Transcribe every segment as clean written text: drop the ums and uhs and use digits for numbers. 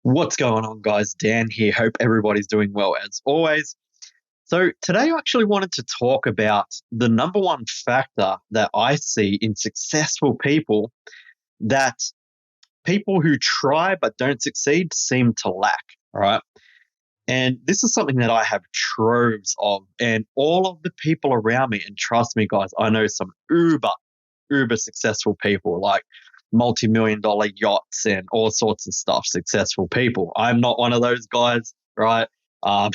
What's going on, guys? Dan here. Hope everybody's doing well as always. So, today I actually wanted to talk about the number one factor that I see in successful people that people who try but don't succeed seem to lack, all right? And this is something that I have troves of, and all of the people around me, and trust me, guys, I know some uber successful people like multi-million dollar yachts and all sorts of stuff, successful people. I'm not one of those guys, right? Um,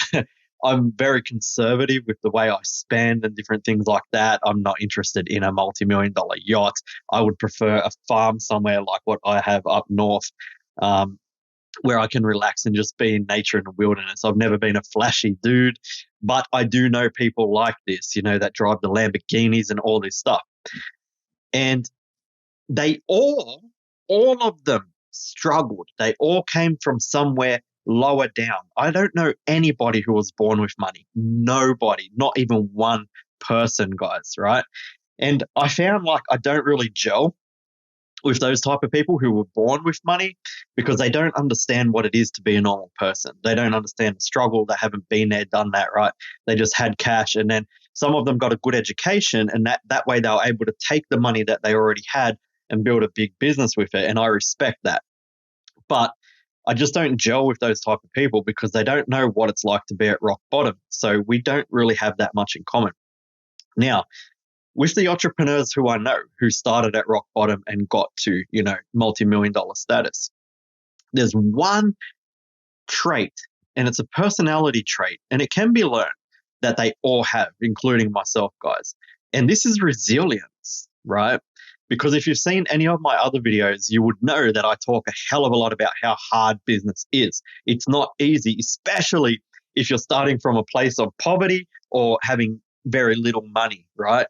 I'm very conservative with the way I spend and different things like that. I'm not interested in a multi-million dollar yacht. I would prefer a farm somewhere like what I have up north, um, where I can relax and just be in nature and the wilderness. I've never been a flashy dude, but I do know people like this, that drive the Lamborghinis and all this stuff. And they all of them struggled. They all came from somewhere lower down. I don't know anybody who was born with money. Nobody, not even one person, guys, right? And I found like I don't really gel with those type of people who were born with money because they don't understand what it is to be a normal person. They don't understand the struggle. They haven't been there, done that, right? They just had cash, and then some of them got a good education, and that way they were able to take the money that they already had and build a big business with it, and I respect that. But I just don't gel with those type of people because they don't know what it's like to be at rock bottom. So we don't really have that much in common. Now, with the entrepreneurs who I know who started at rock bottom and got to, multi-million dollar status, there's one trait, and it's a personality trait, and it can be learned, that they all have, including myself, guys. And this is resilience, right? Because if you've seen any of my other videos, you would know that I talk a hell of a lot about how hard business is. It's not easy, especially if you're starting from a place of poverty or having very little money, right?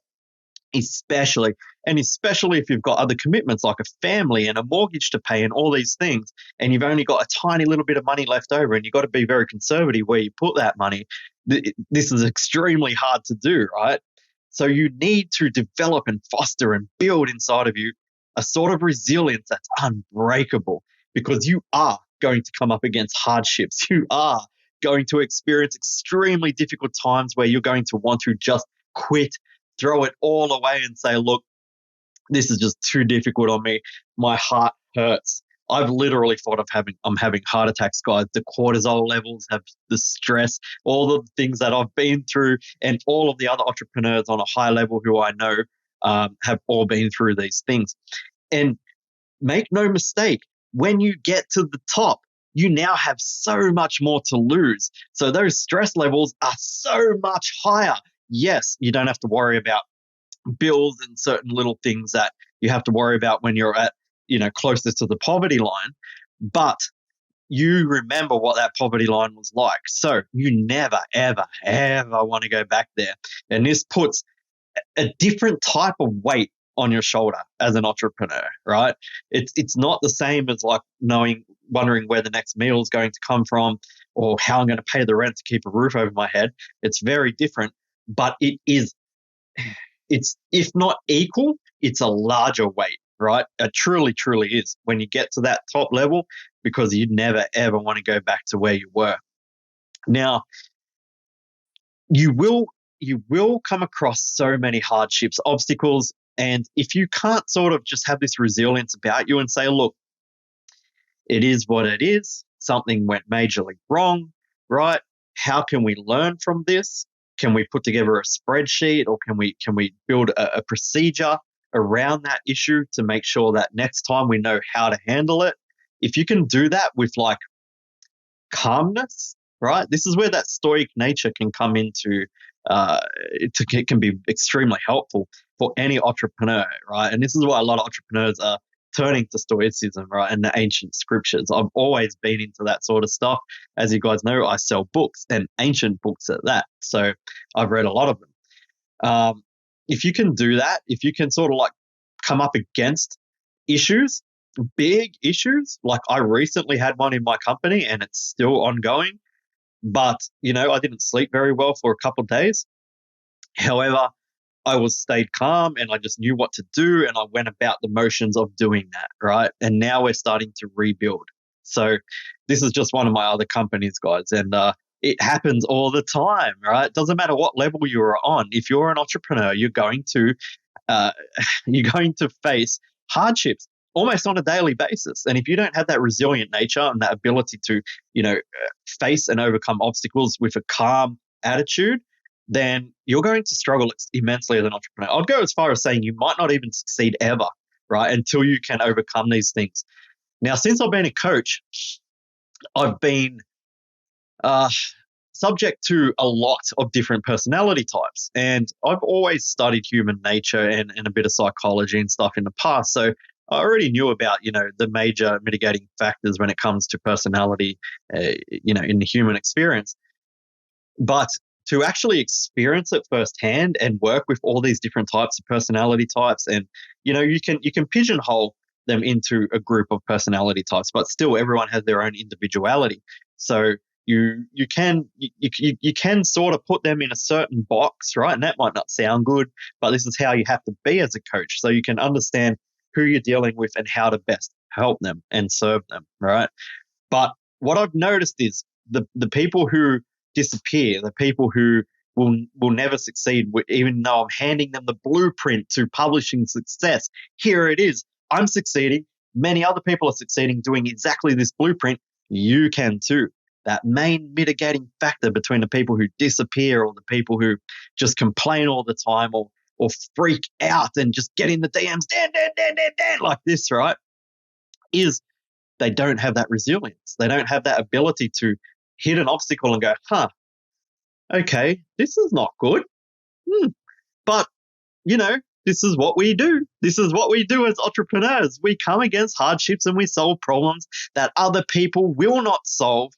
Especially if you've got other commitments like a family and a mortgage to pay and all these things, and you've only got a tiny little bit of money left over, and you've got to be very conservative where you put that money. This is extremely hard to do, right? So you need to develop and foster and build inside of you a sort of resilience that's unbreakable, because you are going to come up against hardships. You are going to experience extremely difficult times where you're going to want to just quit, throw it all away and say, look, this is just too difficult on me. My heart hurts. I've literally thought of I'm having heart attacks, guys. The cortisol levels, have the stress, all the things that I've been through, and all of the other entrepreneurs on a high level who I know have all been through these things. And make no mistake, when you get to the top, you now have so much more to lose. So those stress levels are so much higher. Yes, you don't have to worry about bills and certain little things that you have to worry about when you're at, closest to the poverty line, but you remember what that poverty line was like. So you never, ever, ever want to go back there. And this puts a different type of weight on your shoulder as an entrepreneur, right? It's not the same as like wondering where the next meal is going to come from or how I'm going to pay the rent to keep a roof over my head. It's very different, but it's if not equal, it's a larger weight, right? It truly, truly is when you get to that top level, because you never, ever want to go back to where you were. Now, you will come across so many hardships, obstacles, and if you can't sort of just have this resilience about you and say, look, it is what it is, something went majorly wrong, right? How can we learn from this? Can we put together a spreadsheet, or can we build a procedure around that issue to make sure that next time we know how to handle it? If you can do that with like calmness, right? This is where that stoic nature can come into. It can be extremely helpful for any entrepreneur, right? And this is why a lot of entrepreneurs are turning to stoicism, right, and the ancient scriptures. I've always been into that sort of stuff. As you guys know, I sell books, and ancient books at that. So I've read a lot of them. If you can do that, if you can sort of like come up against issues, big issues, like I recently had one in my company and it's still ongoing, but, I didn't sleep very well for a couple of days. However, I stayed calm and I just knew what to do, and I went about the motions of doing that, right? And now we're starting to rebuild. So this is just one of my other companies, guys, and it happens all the time, right? Doesn't matter what level you're on. If you're an entrepreneur, uh, you're going to face hardships almost on a daily basis. And if you don't have that resilient nature and that ability to, face and overcome obstacles with a calm attitude, then you're going to struggle immensely as an entrepreneur. I'd go as far as saying you might not even succeed ever, right, until you can overcome these things. Now, since I've been a coach, I've been uh, subject to a lot of different personality types. And I've always studied human nature and a bit of psychology and stuff in the past. So I already knew about, the major mitigating factors when it comes to personality, in the human experience. But to actually experience it firsthand and work with all these different types of personality types, and you can pigeonhole them into a group of personality types, but still everyone has their own individuality. So you can sort of put them in a certain box, right? And that might not sound good, but this is how you have to be as a coach, so you can understand who you're dealing with and how to best help them and serve them, right? But what I've noticed is the people who disappear, the people who will never succeed, even though I'm handing them the blueprint to publishing success. Here it is. I'm succeeding. Many other people are succeeding doing exactly this blueprint. You can too. That main mitigating factor between the people who disappear or the people who just complain all the time or freak out and just get in the DMs, Dan, like this, right, is they don't have that resilience. They don't have that ability to hit an obstacle and go, okay, this is not good. But, this is what we do. This is what we do as entrepreneurs. We come against hardships and we solve problems that other people will not solve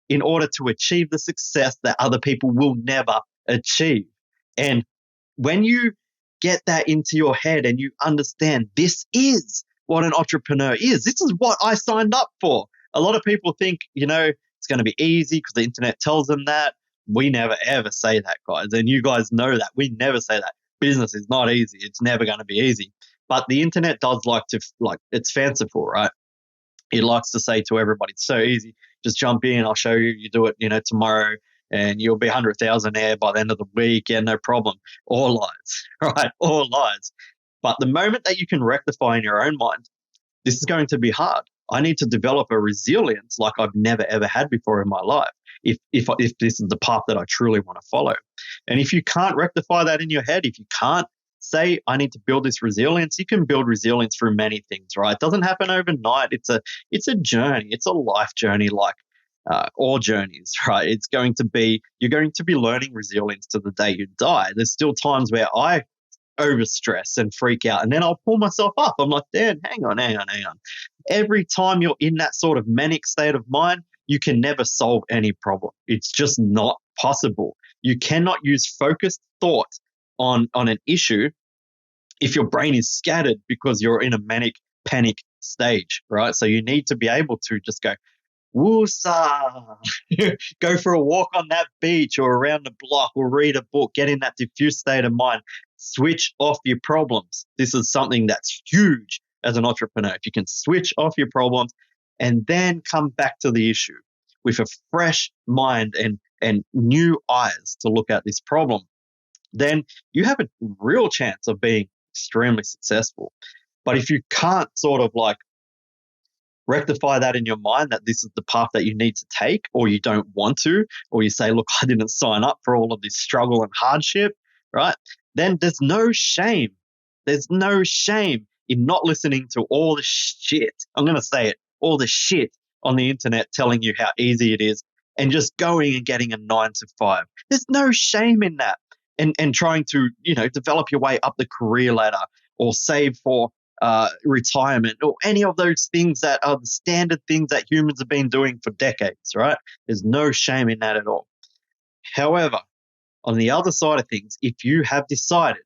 in order to achieve the success that other people will never achieve. And when you get that into your head and you understand this is what an entrepreneur is, this is what I signed up for. A lot of people think, it's going to be easy because the internet tells them that. We never, ever say that, guys. And you guys know that. We never say that. Business is not easy. It's never going to be easy. But the internet does it's fanciful, right? It likes to say to everybody, it's so easy. Just jump in. I'll show you. You do it, tomorrow, and you'll be 100,000 by the end of the week. Yeah, no problem. All lies, right? All lies. But the moment that you can rectify in your own mind, this is going to be hard. I need to develop a resilience like I've never, ever had before in my life if this is the path that I truly want to follow. And if you can't rectify that in your head, if you can't say, I need to build this resilience, you can build resilience through many things, right? It doesn't happen overnight. It's a journey. It's a life journey like all journeys, right? You're going to be learning resilience to the day you die. There's still times where I overstress and freak out, and then I'll pull myself up. I'm like, Dan, hang on. Every time you're in that sort of manic state of mind, you can never solve any problem. It's just not possible. You cannot use focused thought on an issue if your brain is scattered because you're in a manic panic stage, right? So you need to be able to just go, woosah, go for a walk on that beach or around the block or read a book, get in that diffuse state of mind, switch off your problems. This is something that's huge as an entrepreneur. If you can switch off your problems and then come back to the issue with a fresh mind and new eyes to look at this problem, then you have a real chance of being extremely successful. But if you can't sort of rectify that in your mind that this is the path that you need to take, or you don't want to, or you say, look, I didn't sign up for all of this struggle and hardship, right? Then there's no shame. There's no shame in not listening to all the shit. I'm going to say it, all the shit on the internet telling you how easy it is and just going and getting a 9 to 5. There's no shame in that. And trying to, develop your way up the career ladder or save for retirement or any of those things that are the standard things that humans have been doing for decades, right? There's no shame in that at all. However, on the other side of things, if you have decided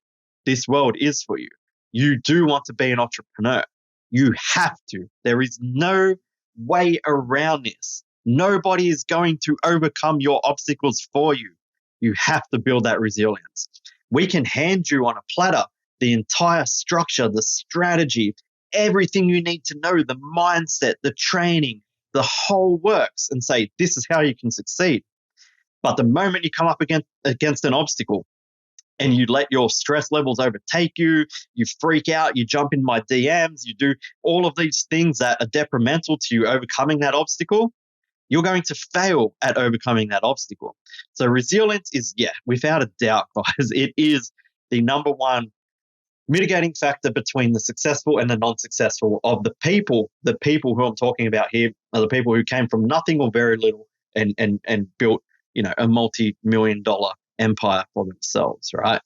this world is for you, you do want to be an entrepreneur, you have to. There is no way around this. Nobody is going to overcome your obstacles for you. You have to build that resilience. We can hand you on a platter the entire structure, the strategy, everything you need to know, the mindset, the training, the whole works and say, this is how you can succeed. But the moment you come up against an obstacle and you let your stress levels overtake you, you freak out, you jump in my DMs, you do all of these things that are detrimental to you overcoming that obstacle, you're going to fail at overcoming that obstacle. So resilience is, without a doubt, guys, it is the number one mitigating factor between the successful and the non-successful of the people. The people who I'm talking about here are the people who came from nothing or very little and built, a multi-million-dollar empire for themselves, right?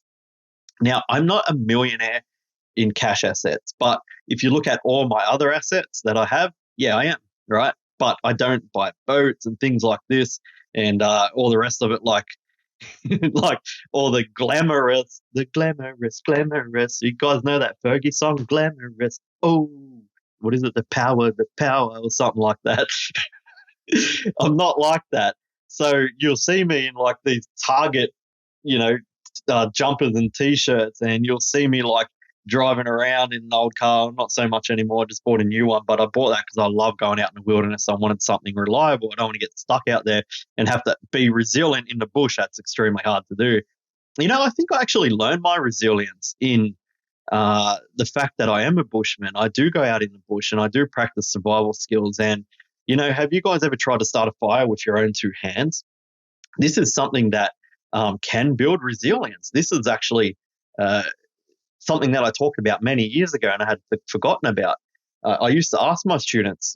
Now, I'm not a millionaire in cash assets, but if you look at all my other assets that I have, I am, right? But I don't buy boats and things like this and all the rest of it, like like all the glamorous. You guys know that Fergie song, Glamorous? Oh, what is it? The power, or something like that. I'm not like that. So you'll see me in like these Target, jumpers and T-shirts, and you'll see me like driving around in an old car. Not so much anymore. I just bought a new one, but I bought that because I love going out in the wilderness. I wanted something reliable. I don't want to get stuck out there and have to be resilient in the bush. That's extremely hard to do. I think I actually learned my resilience in the fact that I am a bushman. I do go out in the bush and I do practice survival skills. And, have you guys ever tried to start a fire with your own two hands? This is something that can build resilience. This is actually something that I talked about many years ago and I had forgotten about. I used to ask my students,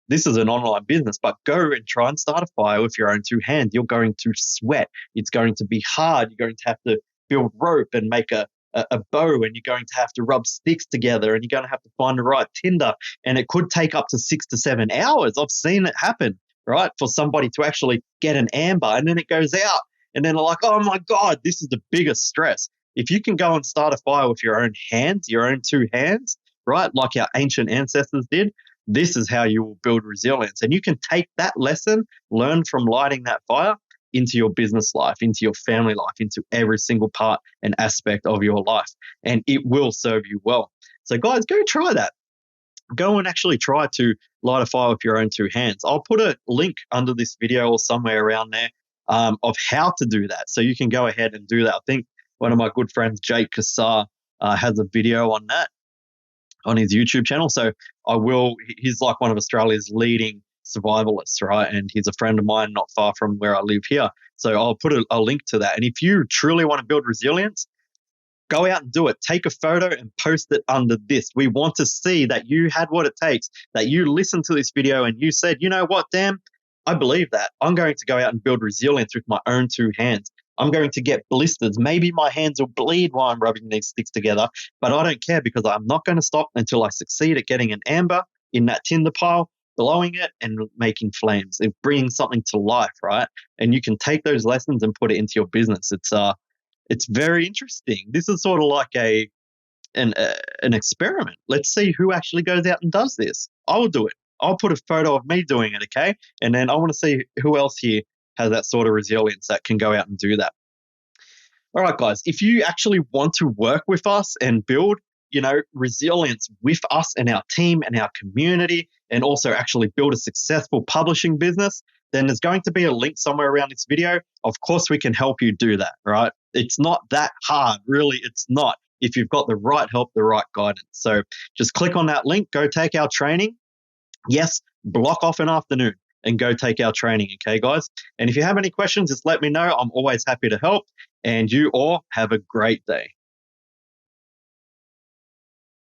this is an online business, but go and try and start a fire with your own two hands. You're going to sweat. It's going to be hard. You're going to have to build rope and make a bow, and you're going to have to rub sticks together, and you're going to have to find the right tinder, and it could take up to 6 to 7 hours. I've seen it happen, right, for somebody to actually get an amber, and then it goes out, and then they're like, oh my God, this is the biggest stress. If you can go and start a fire with your own hands, your own two hands, right, like our ancient ancestors did, this is how you will build resilience. And you can take that lesson, learn from lighting that fire, into your business life, into your family life, into every single part and aspect of your life. And it will serve you well. So guys, go try that. Go and actually try to light a fire with your own two hands. I'll put a link under this video or somewhere around there of how to do that. So you can go ahead and do that. I think one of my good friends, Jake Kassar, has a video on that on his YouTube channel. So he's like one of Australia's leading survivalists, right? And he's a friend of mine not far from where I live here. So I'll put a link to that. And if you truly want to build resilience, go out and do it. Take a photo and post it under this. We want to see that you had what it takes, that you listened to this video and you said, you know what, Dan, I believe that. I'm going to go out and build resilience with my own two hands. I'm going to get blisters. Maybe my hands will bleed while I'm rubbing these sticks together, but I don't care because I'm not going to stop until I succeed at getting an amber in that tinder pile, blowing it and making flames and bringing something to life, right? And you can take those lessons and put it into your business. It's very interesting. This is sort of like an experiment. Let's see who actually goes out and does this. I will do it. I'll put a photo of me doing it, okay? And then I want to see who else here has that sort of resilience that can go out and do that. All right, guys, if you actually want to work with us and build resilience with us and our team and our community, and also actually build a successful publishing business, then there's going to be a link somewhere around this video. Of course, we can help you do that, right? It's not that hard, really. It's not, if you've got the right help, the right guidance. So just click on that link, go take our training. Yes, block off an afternoon and go take our training, okay, guys? And if you have any questions, just let me know. I'm always happy to help. And you all have a great day.